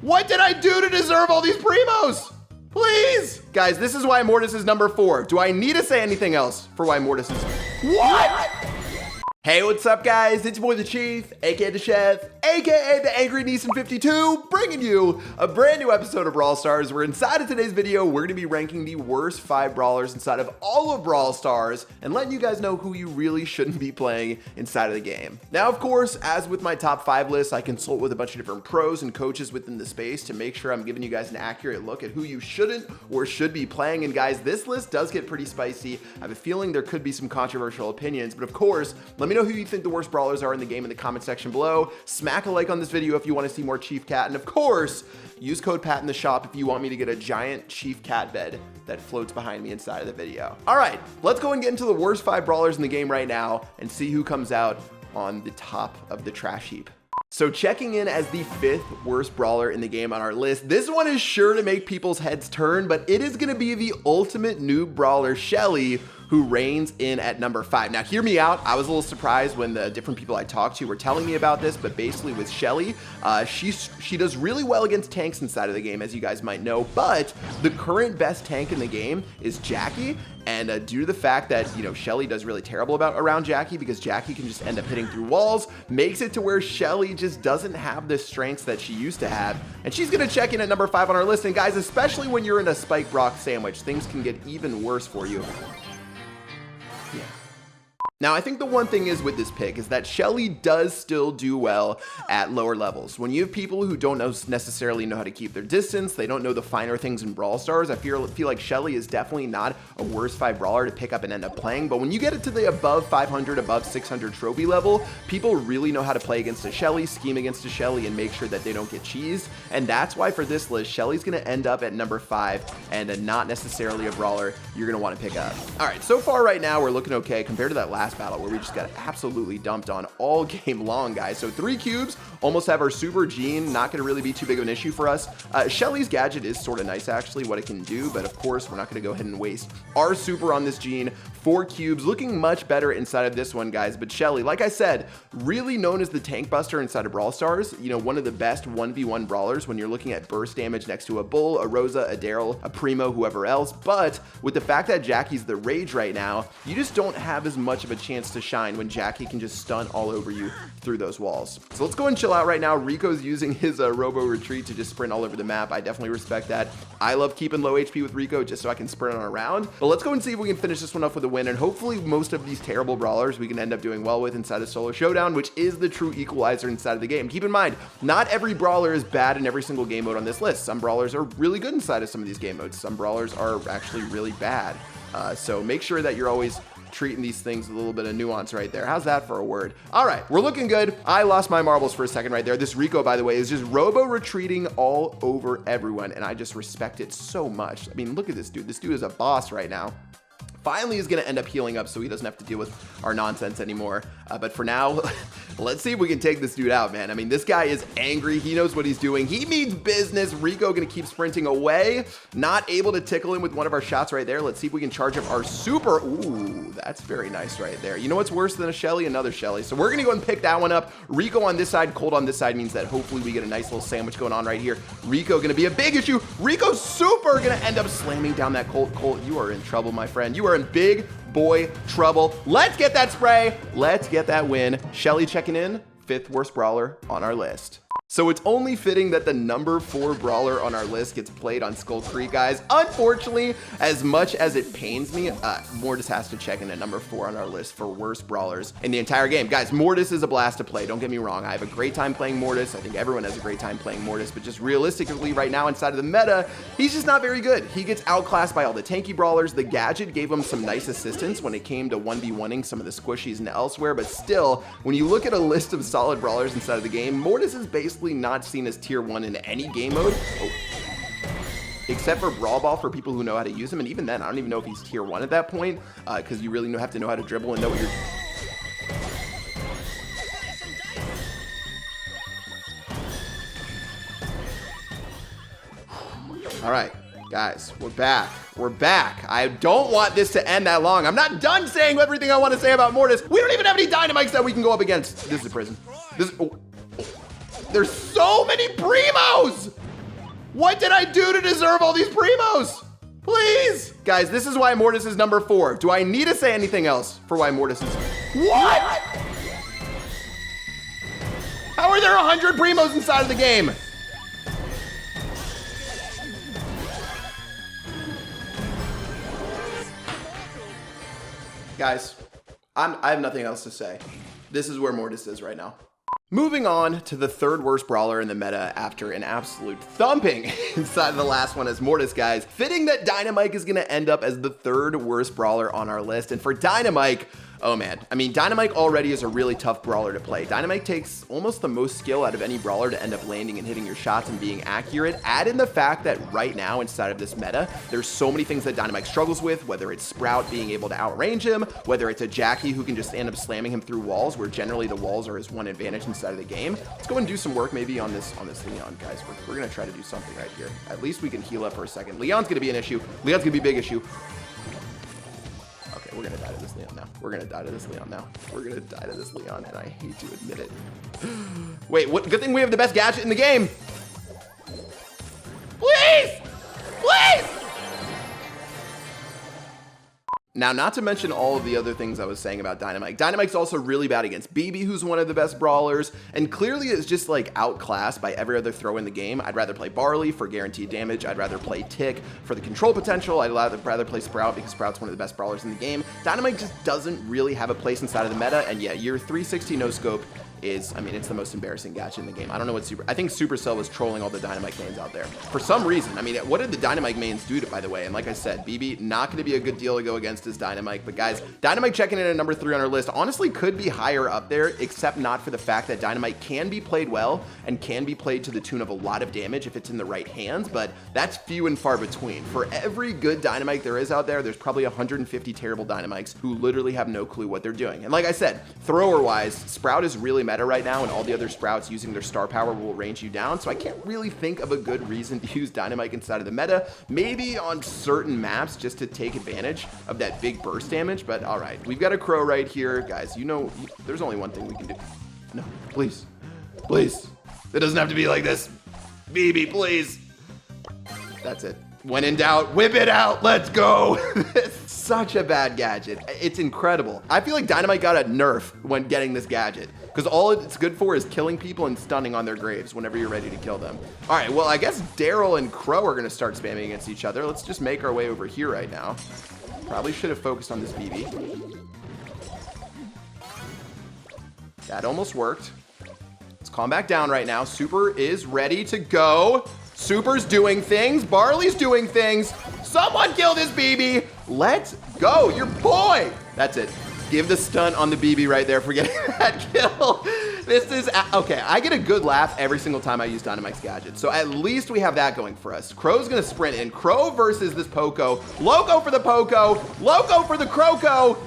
What did I do to deserve all these primos? Please! Guys, this is why Mortis is number 4. Do I need to say anything else for why Mortis is... What? Hey, what's up, guys? It's your boy, the Chief, aka the Chef, aka the Angry Neeson 52, bringing you a brand new episode of Brawl Stars, where inside of today's video, we're gonna be ranking the worst 5 brawlers inside of all of Brawl Stars, and letting you guys know who you really shouldn't be playing inside of the game. Now, of course, as with my top 5 list, I consult with a bunch of different pros and coaches within the space to make sure I'm giving you guys an accurate look at who you shouldn't or should be playing. And guys, this list does get pretty spicy. I have a feeling there could be some controversial opinions, but of course, let me know who you think the worst brawlers are in the game in the comment section below. Smack a like on this video if you want to see more Chief Cat, and of course, use code PAT in the shop if you want me to get a giant Chief Cat bed that floats behind me inside of the video. All right, let's go and get into the worst 5 brawlers in the game right now and see who comes out on the top of the trash heap. So checking in as the 5th worst brawler in the game on our list, this one is sure to make people's heads turn, but it is going to be the ultimate noob brawler, Shelly, who reigns in at number 5. Now, hear me out. I was a little surprised when the different people I talked to were telling me about this, but basically with Shelly, she does really well against tanks inside of the game, as you guys might know, but the current best tank in the game is Jackie, and due to the fact that, you know, Shelly does really terrible around Jackie because Jackie can just end up hitting through walls, makes it to where Shelly just doesn't have the strengths that she used to have, and she's gonna check in at number 5 on our list. And guys, especially when you're in a Spike Brock sandwich, things can get even worse for you. Yeah. Now, I think the one thing is with this pick is that Shelly does still do well at lower levels. When you have people who don't necessarily know how to keep their distance, they don't know the finer things in Brawl Stars, I feel like Shelly is definitely not a worst 5 brawler to pick up and end up playing. But when you get it to the above 500, above 600 trophy level, people really know how to play against a Shelly, scheme against a Shelly, and make sure that they don't get cheesed. And that's why for this list, Shelly's gonna end up at number 5 and not necessarily a brawler you're gonna want to pick up. All right, so far right now, we're looking okay compared to that last battle where we just got absolutely dumped on all game long, guys. So 3 cubes, almost have our super gene, not going to really be too big of an issue for us. Shelly's gadget is sort of nice, actually, what it can do, but of course, we're not going to go ahead and waste our super on this gene. 4 cubes, looking much better inside of this one, guys. But Shelly, like I said, really known as the tank buster inside of Brawl Stars, you know, one of the best 1v1 brawlers when you're looking at burst damage next to a Bull, a Rosa, a Daryl, a Primo, whoever else. But with the fact that Jackie's the rage right now, you just don't have as much of a chance to shine when Jackie can just stun all over you through those walls. So let's go and chill out right now. Rico's using his robo retreat to just sprint all over the map. I definitely respect that. I love keeping low HP with Rico just so I can sprint on around. But let's go and see if we can finish this one off with a win, and hopefully most of these terrible brawlers we can end up doing well with inside of Solo Showdown, which is the true equalizer inside of the game. Keep in mind, not every brawler is bad in every single game mode on this list. Some brawlers are really good inside of some of these game modes. Some brawlers are actually really bad. So make sure that you're always treating these things with a little bit of nuance right there. How's that for a word? All right, we're looking good. I lost my marbles for a second right there. This Rico, by the way, is just robo retreating all over everyone, and I just respect it so much. I mean, look at this dude. This dude is a boss right now. Finally is going to end up healing up so he doesn't have to deal with our nonsense anymore. But for now, let's see if we can take this dude out, man. I mean, this guy is angry. He knows what he's doing. He means business. Rico going to keep sprinting away. Not able to tickle him with one of our shots right there. Let's see if we can charge up our super. Ooh, that's very nice right there. You know what's worse than a Shelly? Another Shelly. So we're going to go and pick that one up. Rico on this side, Cold on this side means that hopefully we get a nice little sandwich going on right here. Rico going to be a big issue. Rico super going to end up slamming down that Colt. Colt, you are in trouble, my friend. You are in big boy trouble. Let's get that spray. Let's get that win. Shelly checking in, 5th worst brawler on our list. So it's only fitting that the number 4 brawler on our list gets played on Skull Creek, guys. Unfortunately, as much as it pains me, Mortis has to check in at number 4 on our list for worst brawlers in the entire game. Guys, Mortis is a blast to play. Don't get me wrong. I have a great time playing Mortis. I think everyone has a great time playing Mortis, but just realistically right now inside of the meta, he's just not very good. He gets outclassed by all the tanky brawlers. The gadget gave him some nice assistance when it came to 1v1ing some of the squishies and elsewhere, but still, when you look at a list of solid brawlers inside of the game, Mortis is basically not seen as tier 1 in any game mode. Except for Brawl Ball for people who know how to use him, and even then, I don't even know if he's tier 1 at that point, because you really have to know how to dribble and know what you're... All right, guys, we're back. We're back. I don't want this to end that long. I'm not done saying everything I want to say about Mortis. We don't even have any Dynamikes that we can go up against. This is a prison. There's so many primos. What did I do to deserve all these primos? Please. Guys, this is why Mortis is number 4. Do I need to say anything else for why Mortis is... What? How are there 100 primos inside of the game? Guys, I have nothing else to say. This is where Mortis is right now. Moving on to the 3rd worst brawler in the meta after an absolute thumping inside of the last one as Mortis, guys. Fitting that Dynamike is gonna end up as the 3rd worst brawler on our list. And for Dynamike, oh man, I mean, Dynamike already is a really tough brawler to play. Dynamike takes almost the most skill out of any brawler to end up landing and hitting your shots and being accurate. Add in the fact that right now inside of this meta, there's so many things that Dynamike struggles with, whether it's Sprout being able to outrange him, whether it's a Jackie who can just end up slamming him through walls, where generally the walls are his one advantage inside of the game. Let's go and do some work maybe on this Leon, guys. We're gonna try to do something right here. At least we can heal up for a second. Leon's gonna be an issue. Leon's gonna be a big issue. We're gonna die to this Leon now. We're gonna die to this Leon now. We're gonna die to this Leon, and I hate to admit it. Wait, what? Good thing we have the best gadget in the game. Please! Please! Now, not to mention all of the other things I was saying about Dynamike. Dynamike's also really bad against BB, who's one of the best brawlers, and clearly is just like outclassed by every other throw in the game. I'd rather play Barley for guaranteed damage. I'd rather play Tick for the control potential. I'd rather play Sprout because Sprout's one of the best brawlers in the game. Dynamike just doesn't really have a place inside of the meta, and yeah, your 360 no scope is, I mean, it's the most embarrassing gadget in the game. I don't know what I think Supercell was trolling all the Dynamike mains out there. For some reason, I mean, what did the Dynamike mains do by the way? And like I said, BB, not going to be a good deal to go against his Dynamike. But guys, Dynamike checking in at number 3 on our list honestly could be higher up there, except not for the fact that Dynamike can be played well and can be played to the tune of a lot of damage if it's in the right hands, but that's few and far between. For every good Dynamike there is out there, there's probably 150 terrible Dynamikes who literally have no clue what they're doing. And like I said, thrower-wise, Sprout is really meta right now, and all the other Sprouts using their star power will range you down, so I can't really think of a good reason to use Dynamike inside of the meta. Maybe on certain maps just to take advantage of that big burst damage, but all right. We've got a Crow right here. Guys, you know, there's only one thing we can do. No, please. Please. It doesn't have to be like this. BB, please. That's it. When in doubt, whip it out. Let's go. Such a bad gadget. It's incredible. I feel like Dynamite got a nerf when getting this gadget, because all it's good for is killing people and stunning on their graves whenever you're ready to kill them. All right, well, I guess Daryl and Crow are gonna start spamming against each other. Let's just make our way over here right now. Probably should have focused on this BB. That almost worked. Let's calm back down right now. Super is ready to go. Super's doing things. Barley's doing things. Someone kill this BB. Let's go. Your boy. That's it. Give the stun on the BB right there for getting that kill. This is, okay, I get a good laugh every single time I use Dynamike's gadget. So at least we have that going for us. Crow's gonna sprint in. Crow versus this Poco. Loco for the Poco. Loco for the Croco.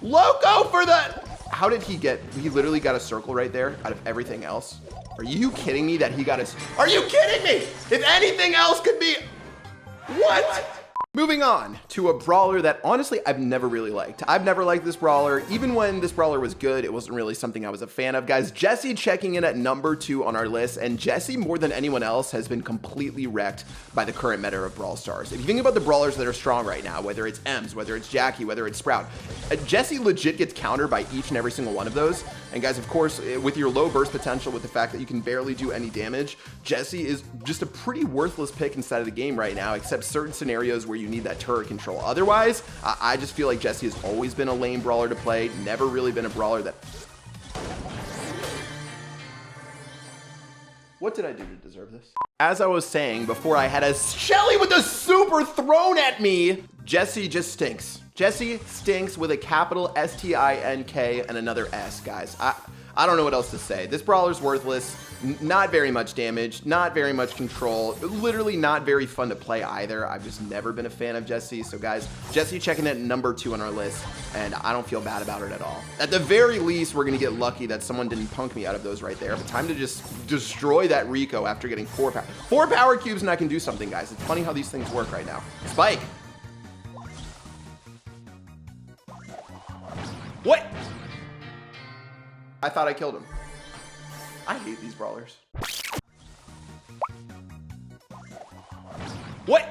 Loco for the... How did he get... He literally got a circle right there out of everything else. Are you kidding me that he got a... Are you kidding me? If anything else could be... What? Moving on to a brawler that honestly I've never really liked. I've never liked this brawler. Even when this brawler was good, it wasn't really something I was a fan of. Guys, Jessie checking in at number 2 on our list, and Jessie more than anyone else has been completely wrecked by the current meta of Brawl Stars. If you think about the brawlers that are strong right now, whether it's Ems, whether it's Jackie, whether it's Sprout, Jessie legit gets countered by each and every single one of those. And guys, of course, with your low burst potential, with the fact that you can barely do any damage, Jessie is just a pretty worthless pick inside of the game right now, except certain scenarios where you need that turret control. Otherwise, I just feel like Jessie has always been a lame brawler to play, never really been a brawler that... What did I do to deserve this? As I was saying before, I had a Shelley with a super thrown at me. Jessie just stinks. Jessie stinks with a capital S-T-I-N-K and another S, guys. I don't know what else to say. This brawler's worthless. Not very much damage, not very much control, literally not very fun to play either. I've just never been a fan of Jessie. So guys, Jessie checking in at number 2 on our list, and I don't feel bad about it at all. At the very least, we're gonna get lucky that someone didn't punk me out of those right there. But time to just destroy that Rico after getting 4 power cubes, and I can do something, guys. It's funny how these things work right now. Spike. What? I thought I killed him. I hate these brawlers. What?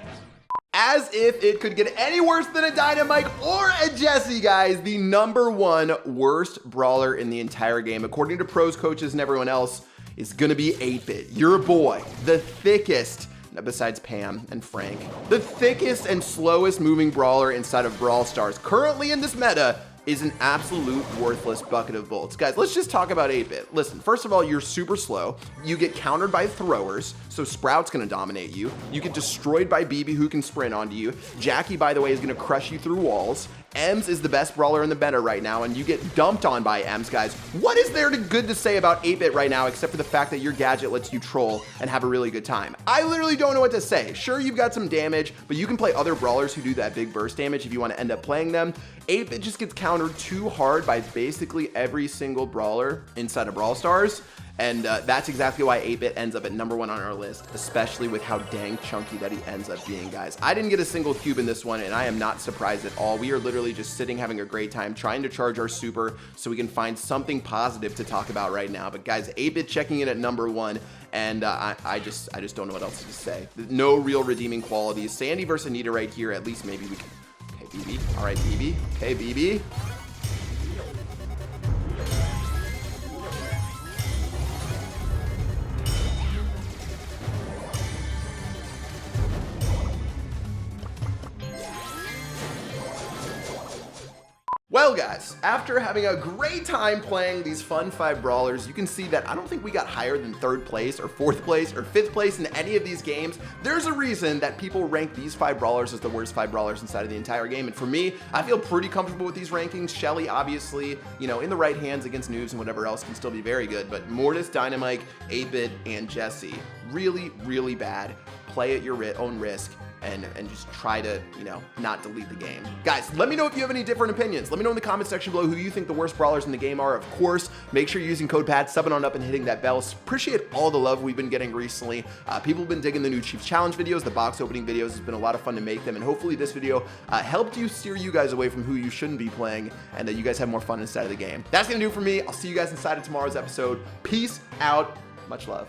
As if it could get any worse than a Dynamike or a Jessie, guys. The #1 worst brawler in the entire game, according to pros, coaches, and everyone else, is gonna be 8-Bit. Your boy, the thickest, besides Pam and Frank, the thickest and slowest moving brawler inside of Brawl Stars. Currently in this meta, is an absolute worthless bucket of bullets. Guys, let's just talk about 8-Bit. Listen, first of all, you're super slow. You get countered by throwers, so Sprout's gonna dominate you. You get destroyed by BB, who can sprint onto you. Jackie, by the way, is gonna crush you through walls. Ems is the best brawler in the meta right now, and you get dumped on by Ems, guys. What is there good to say about 8-Bit right now, except for the fact that your gadget lets you troll and have a really good time? I literally don't know what to say. Sure, you've got some damage, but you can play other brawlers who do that big burst damage if you want to end up playing them. 8-Bit just gets countered too hard by basically every single brawler inside of Brawl Stars. And that's exactly why 8-Bit ends up at #1 on our list, especially with how dang chunky that he ends up being, guys. I didn't get a single cube in this one, and I am not surprised at all. We are literally just sitting having a great time trying to charge our super so we can find something positive to talk about right now. But guys, 8-Bit checking in at #1, and I just don't know what else to say. No real redeeming qualities. Sandy versus Anita right here, at least maybe we can. Okay, BB. All right, BB. Okay, BB. Well, guys, after having a great time playing these fun 5 brawlers, you can see that I don't think we got higher than 3rd place or 4th place or 5th place in any of these games. There's a reason that people rank these 5 brawlers as the worst 5 brawlers inside of the entire game. And for me, I feel pretty comfortable with these rankings. Shelly, obviously, you know, in the right hands against noobs and whatever else, can still be very good. But Mortis, Dynamike, 8-Bit, and Jessie, really, really bad. Play at your own risk. And just try to, you know, not delete the game. Guys, let me know if you have any different opinions. Let me know in the comment section below who you think the worst brawlers in the game are. Of course, make sure you're using code PAT, subbing on up and hitting that bell. Appreciate all the love we've been getting recently. People have been digging the new Chiefs Challenge videos, the box opening videos. It's been a lot of fun to make them, and hopefully this video helped you steer you guys away from who you shouldn't be playing, and that you guys have more fun inside of the game. That's gonna do it for me. I'll see you guys inside of tomorrow's episode. Peace out. Much love.